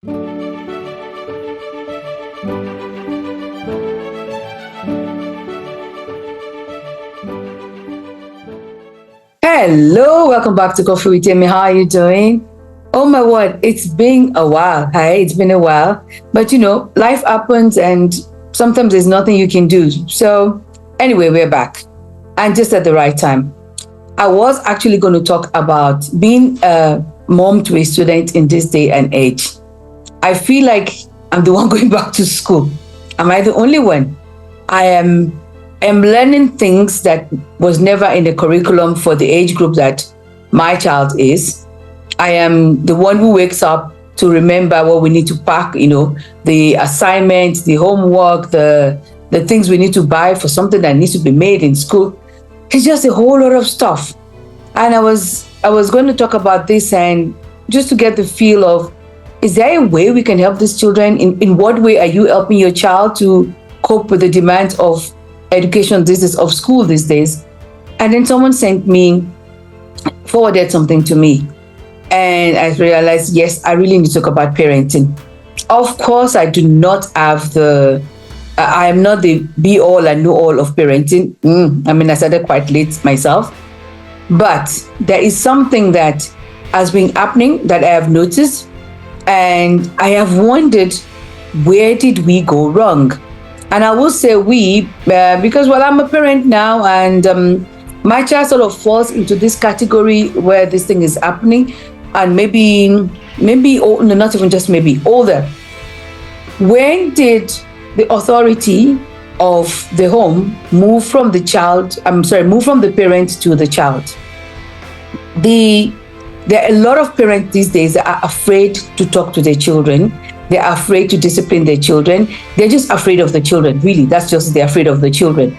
Hello, welcome back to Coffee with Amy. How are you doing? Oh my word, it's been a while. Hey, it's been a while. But life happens and sometimes there's nothing you can do. So, anyway, we're back and just at the right time. I was actually going to talk about being a mom to a student in this day and age. I feel like I'm the one going back to school. Am I the only one? I am learning things that was never in the curriculum for the age group that my child is. I am the one who wakes up to remember what we need to pack, the assignments, the homework, the things we need to buy for something that needs to be made in school. It's just a whole lot of stuff. And I was going to talk about this and just to get the feel of, is there a way we can help these children? In what way are you helping your child to cope with the demands of education these days, of school these days? And then someone forwarded something to me. And I realized, yes, I really need to talk about parenting. Of course, I do not have I am not the be all and know all of parenting. I started quite late myself. But there is something that has been happening that I have noticed. And I have wondered, where did we go wrong? And I will say we, because, I'm a parent now, and my child sort of falls into this category where this thing is happening, and maybe, not even just maybe, older. When did the authority of the home move from the parent to the child? There are a lot of parents these days that are afraid to talk to their children. They're afraid to discipline their children. They're just afraid of the children. Really, they're afraid of the children.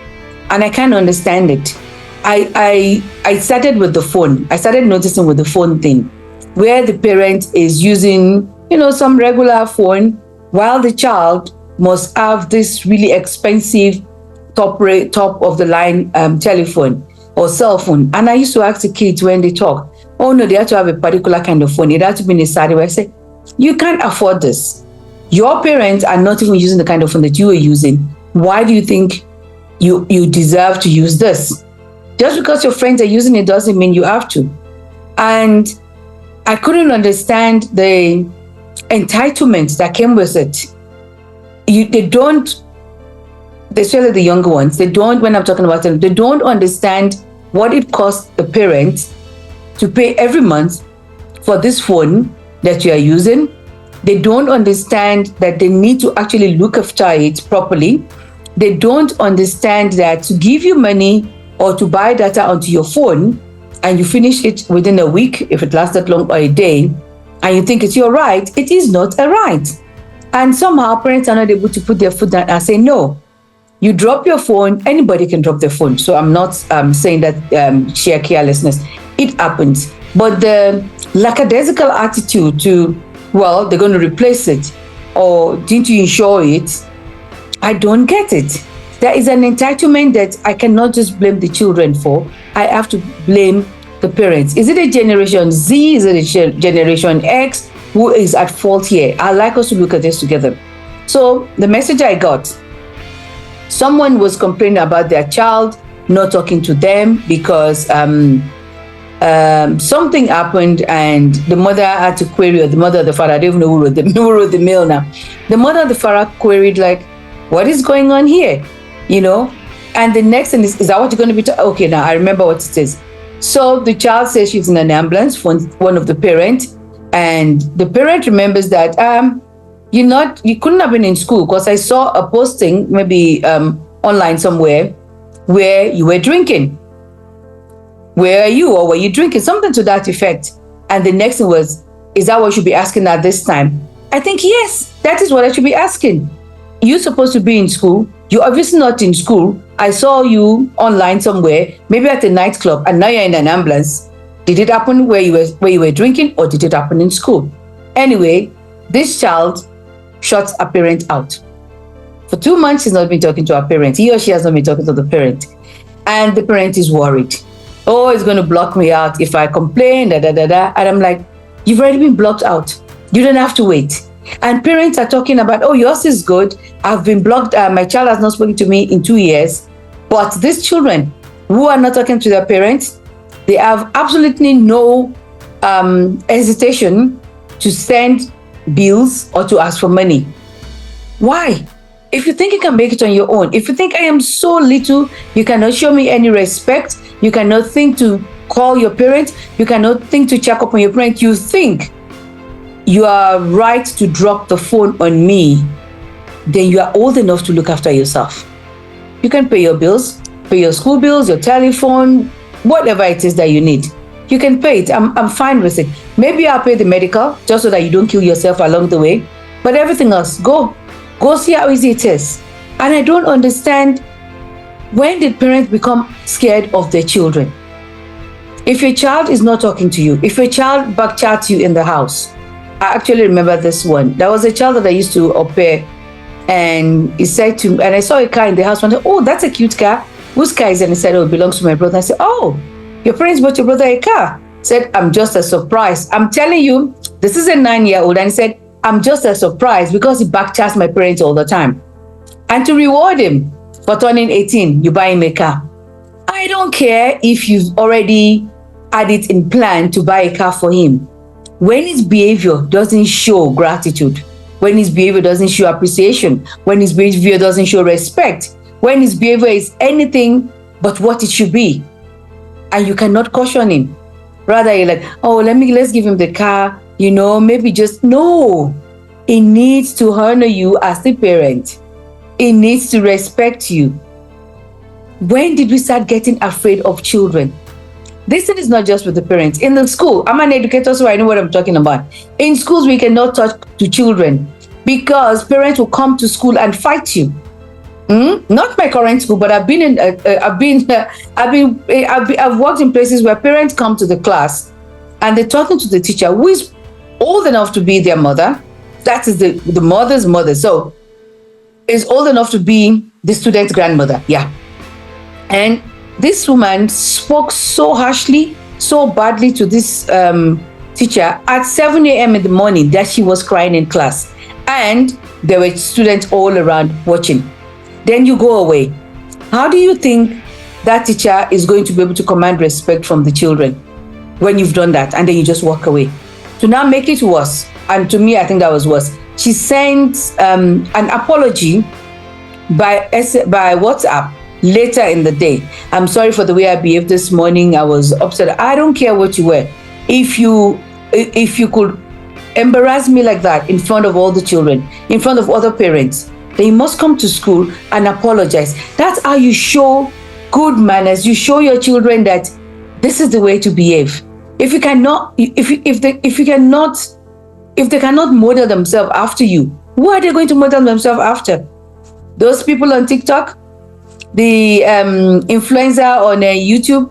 And I can't understand it. I started with the phone. I started noticing with the phone thing, where the parent is using, some regular phone, while the child must have this really expensive top of the line telephone or cell phone. And I used to ask the kids when they talk, oh no, they have to have a particular kind of phone. It has to be in a sari where I say, you can't afford this. Your parents are not even using the kind of phone that you are using. Why do you think you deserve to use this? Just because your friends are using it doesn't mean you have to. And I couldn't understand the entitlement that came with it. Especially the younger ones, when I'm talking about them, they don't understand what it costs the parent to pay every month for this phone that you are using. They don't understand that they need to actually look after it properly. They don't understand that to give you money or to buy data onto your phone and you finish it within a week, if it lasts that long, or a day, and you think it's your right, it is not a right. And somehow parents are not able to put their foot down and say, no, you drop your phone, anybody can drop their phone. So I'm not saying that sheer carelessness. It happens. But the lackadaisical attitude to, they're going to replace it, or didn't you insure it? I don't get it. There is an entitlement that I cannot just blame the children for. I have to blame the parents. Is it a Generation Z? Is it a Generation X who is at fault here? I'd like us to look at this together. So the message I got, someone was complaining about their child not talking to them because something happened and the mother had to query, or the mother or the father, I don't even know who wrote the mail now. The mother or the father queried, like, what is going on here? And the next thing is that what you're going to be okay, now I remember what it is. So the child says she's in an ambulance for one of the parents, and the parent remembers that you couldn't have been in school because I saw a posting maybe online somewhere where you were drinking. Where are you, or were you drinking? Something to that effect. And the next thing was, is that what you should be asking at this time? I think, yes, that is what I should be asking. You're supposed to be in school. You're obviously not in school. I saw you online somewhere, maybe at a nightclub, and now you're in an ambulance. Did it happen where you were drinking, or did it happen in school? Anyway, this child shuts a parent out. For 2 months, she's not been talking to her parent. He or she has not been talking to the parent. And the parent is worried. Oh, it's going to block me out if I complain, And I'm like, you've already been blocked out. You don't have to wait. And parents are talking about, oh, yours is good. I've been blocked. My child has not spoken to me in 2 years. But these children who are not talking to their parents, they have absolutely no hesitation to send bills or to ask for money. Why? If you think you can make it on your own, if you think I am so little, you cannot show me any respect, you cannot think to call your parents, you cannot think to check up on your parents, you think you are right to drop the phone on me, then you are old enough to look after yourself. You can pay your bills, pay your school bills, your telephone, whatever it is that you need. You can pay it. I'm fine with it. Maybe I'll pay the medical just so that you don't kill yourself along the way. But everything else, go see how easy it is. And I don't understand, when did parents become scared of their children? If your child is not talking to you, if your child backchats you in the house, I actually remember this one. There was a child that I used to au pair, and he said to me, and I saw a car in the house, and I said, oh, that's a cute car. Whose car is it? And he said, oh, it belongs to my brother. I said, oh, your parents bought your brother a car. He said, I'm just a surprise. I'm telling you, this is a 9-year-old. And he said, I'm just a surprise because he backchats my parents all the time. And to reward him for turning 18, you buy him a car. I don't care if you've already had it in plan to buy a car for him. When his behavior doesn't show gratitude, when his behavior doesn't show appreciation, when his behavior doesn't show respect, when his behavior is anything but what it should be, and you cannot caution him. Rather, you're like, oh, let's give him the car, maybe just, no. It needs to honor you as the parent. It needs to respect you. When did we start getting afraid of children? This thing is not just with the parents. In the school, I'm an educator, so I know what I'm talking about. In schools, we cannot talk to children because parents will come to school and fight you. Not my current school, but I've worked in places where parents come to the class and they're talking to the teacher who is old enough to be their mother. That is the mother's mother. So is old enough to be the student's grandmother. Yeah. And this woman spoke so harshly, so badly to this teacher at 7 a.m. in the morning that she was crying in class. And there were students all around watching. Then you go away. How do you think that teacher is going to be able to command respect from the children when you've done that and then you just walk away? To now make it worse, and to me, I think that was worse, she sent an apology by WhatsApp later in the day. I'm sorry for the way I behaved this morning. I was upset. I don't care what you were. If you could embarrass me like that in front of all the children, in front of other parents, then you must come to school and apologize. That's how you show good manners. You show your children that this is the way to behave. If you cannot, if they cannot model themselves after you, who are they going to model themselves after? Those people on TikTok, the influencer on YouTube.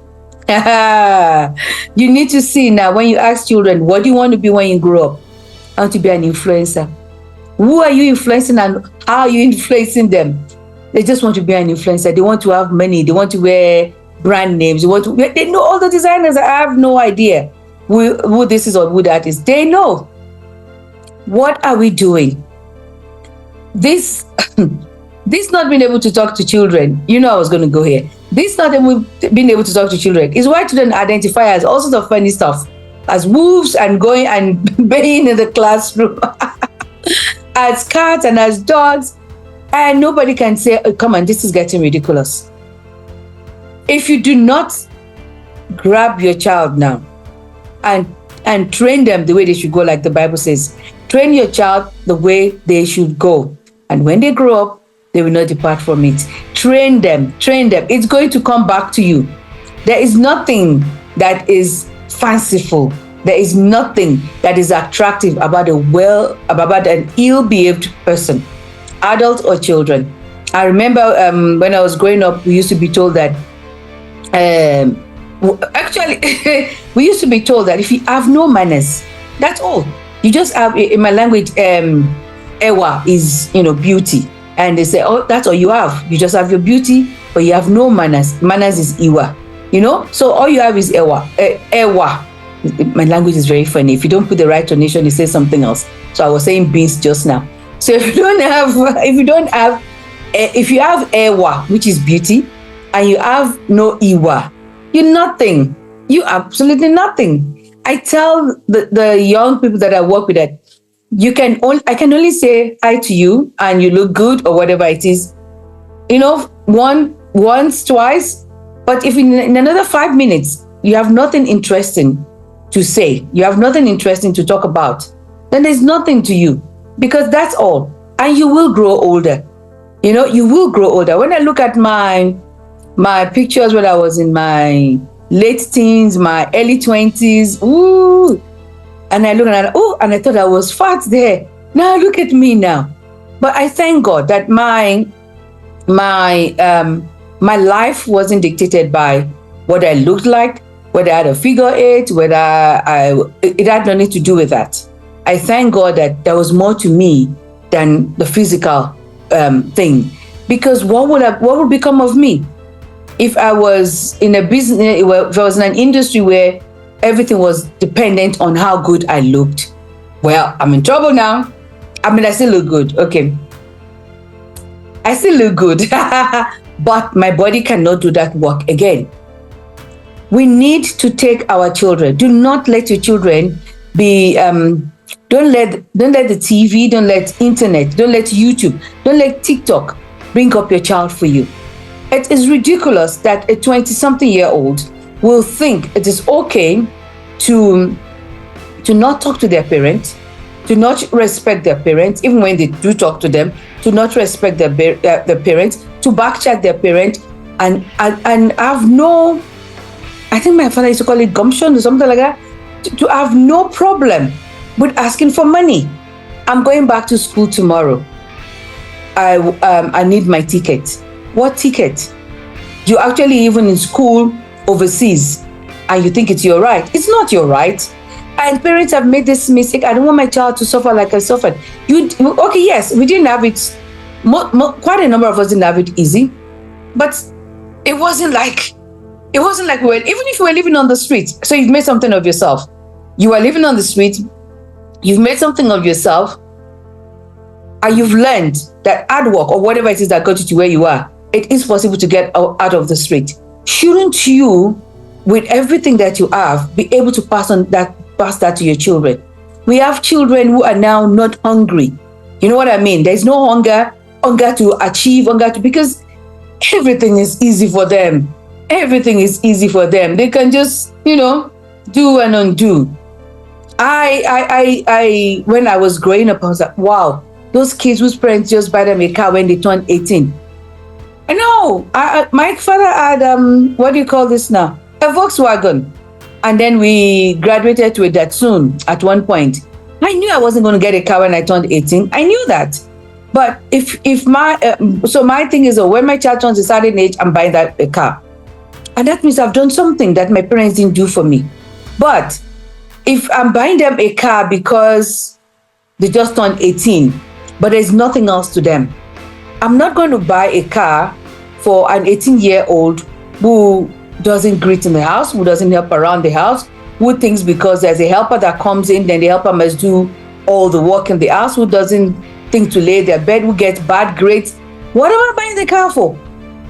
You need to see now, when you ask children, what do you want to be when you grow up? I want to be an influencer. Who are you influencing and how are you influencing them? They just want to be an influencer. They want to have money. They want to wear brand names. They know all the designers. I have no idea who this is or who that is. They know. What are we doing? This not being able to talk to children, I was going to go here. This not being able to talk to children is why children identify as all sorts of funny stuff, as wolves and going and being in the classroom, as cats and as dogs, and nobody can say, oh, come on, this is getting ridiculous. If you do not grab your child now and train them the way they should go, like the Bible says, train your child the way they should go, and when they grow up, they will not depart from it. Train them. It's going to come back to you. There is nothing that is fanciful. There is nothing that is attractive about an ill-behaved person, adult or children. I remember when I was growing up, we used to be told that, we used to be told that if you have no manners, that's all. You just have, in my language, ewa is, beauty. And they say, oh, that's all you have. You just have your beauty, but you have no manners. Manners is iwa, So all you have is ewa. My language is very funny. If you don't put the right tonation, it says something else. So I was saying beans just now. So if you have ewa, which is beauty, and you have no iwa, you're nothing. You absolutely nothing. I tell the young people that I work with that I can only say hi to you and you look good or whatever it is, once, twice. But if in another 5 minutes you have nothing interesting to say, you have nothing interesting to talk about, then there's nothing to you, because that's all. And you will grow older. You will grow older. When I look at my pictures when I was in my late teens, my early 20s, ooh, and I look at and I thought I was fat there. Now look at me now. But I thank God that my life wasn't dictated by what I looked like, whether I had a figure eight, it had nothing to do with that. I thank God that there was more to me than the physical thing. Because what would become of me if I was in a business, if I was in an industry where everything was dependent on how good I looked? Well, I'm in trouble now. I still look good. Okay. I still look good. But my body cannot do that work again. We need to take our children. Do not let your children be, don't let the TV, don't let internet, don't let YouTube, don't let TikTok bring up your child for you. It is ridiculous that a 20-something-year-old will think it is okay to not talk to their parents, to not respect their parents, even when they do talk to them, to not respect their parents, to backchat their parents, and have no, I think my father used to call it gumption or something like that, to have no problem with asking for money. I'm going back to school tomorrow. I need my ticket. What ticket? You're actually even in school overseas and you think it's your right. It's not your right. And parents have made this mistake. I don't want my child to suffer like I suffered. Okay, yes, we didn't have it. Quite a number of us didn't have it easy, but it wasn't like even if you were living on the street. So you've made something of yourself. You are living on the street. You've made something of yourself, and you've learned that hard work or whatever it is that got you to where you are, it is possible to get out of the street. Shouldn't you, with everything that you have, be able to pass that to your children? We have children who are now not hungry. You know what I mean? There's no hunger to achieve, because everything is easy for them. Everything is easy for them. They can just, do and undo. I when I was growing up, I was like, wow, those kids whose parents just buy them a car when they turn 18. I know. My father had, what do you call this now? A Volkswagen. And then we graduated to a Datsun at one point. I knew I wasn't going to get a car when I turned 18. I knew that. But so my thing is, when my child turns a certain age, I'm buying a car. And that means I've done something that my parents didn't do for me. But if I'm buying them a car because they just turned 18, but there's nothing else to them, I'm not going to buy a car for an 18-year-old who doesn't greet in the house, who doesn't help around the house, who thinks because there's a helper that comes in, then the helper must do all the work in the house, who doesn't think to lay their bed, who gets bad grades. What am I buying the car for?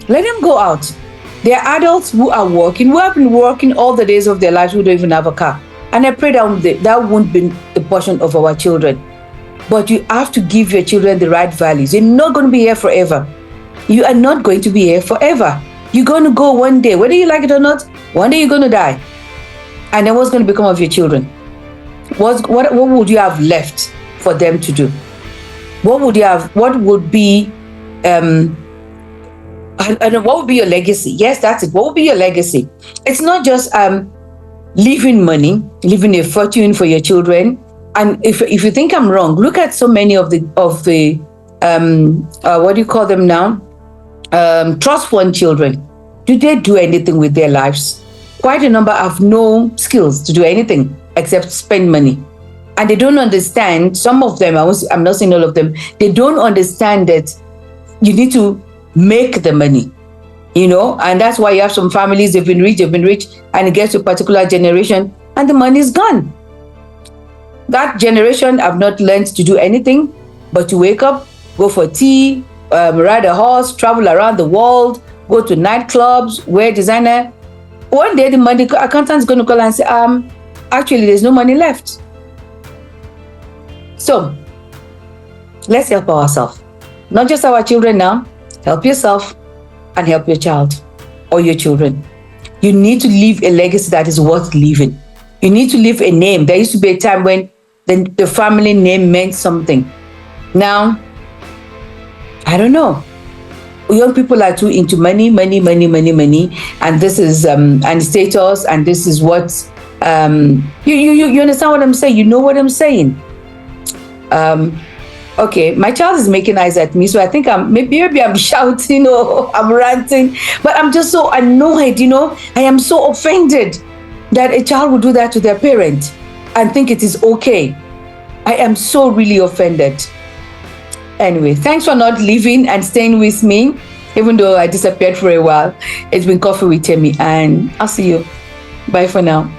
Let them go out. There are adults who are working, who have been working all the days of their lives, who don't even have a car. And I pray that won't be the portion of our children. But you have to give your children the right values. You're not going to be here forever. You are not going to be here forever. You're going to go one day, whether you like it or not. One day you're going to die. And then what's going to become of your children? What would you have left for them to do? What would be what would be your legacy? Yes, that's it. What would be your legacy? It's not just leaving money, leaving a fortune for your children. And if you think I'm wrong, look at so many of the what do you call them now? Trust fund children. Do they do anything with their lives? Quite a number have no skills to do anything except spend money. And they don't understand, some of them, I'm not saying all of them, they don't understand that you need to make the money, and that's why you have some families, they've been rich, and it gets to a particular generation and the money is gone. That generation have not learned to do anything but to wake up, go for tea, ride a horse, travel around the world, go to nightclubs, wear designer. One day the money accountant is going to call and say, actually, there's no money left. So let's help ourselves. Not just our children now. Help yourself and help your child or your children. You need to leave a legacy that is worth leaving. You need to leave a name. There used to be a time when the family name meant something. Now, I don't know. Young people are too into money, and this is and status, and this is what you understand what I'm saying? You know what I'm saying? Okay, my child is making eyes at me, so I think maybe I'm shouting or I'm ranting, but I'm just so annoyed. I am so offended that a child would do that to their parent and think it is okay. I am so really offended. Anyway, thanks for not leaving and staying with me, even though I disappeared for a while. It's been Coffee with Temi, and I'll see you. Bye for now.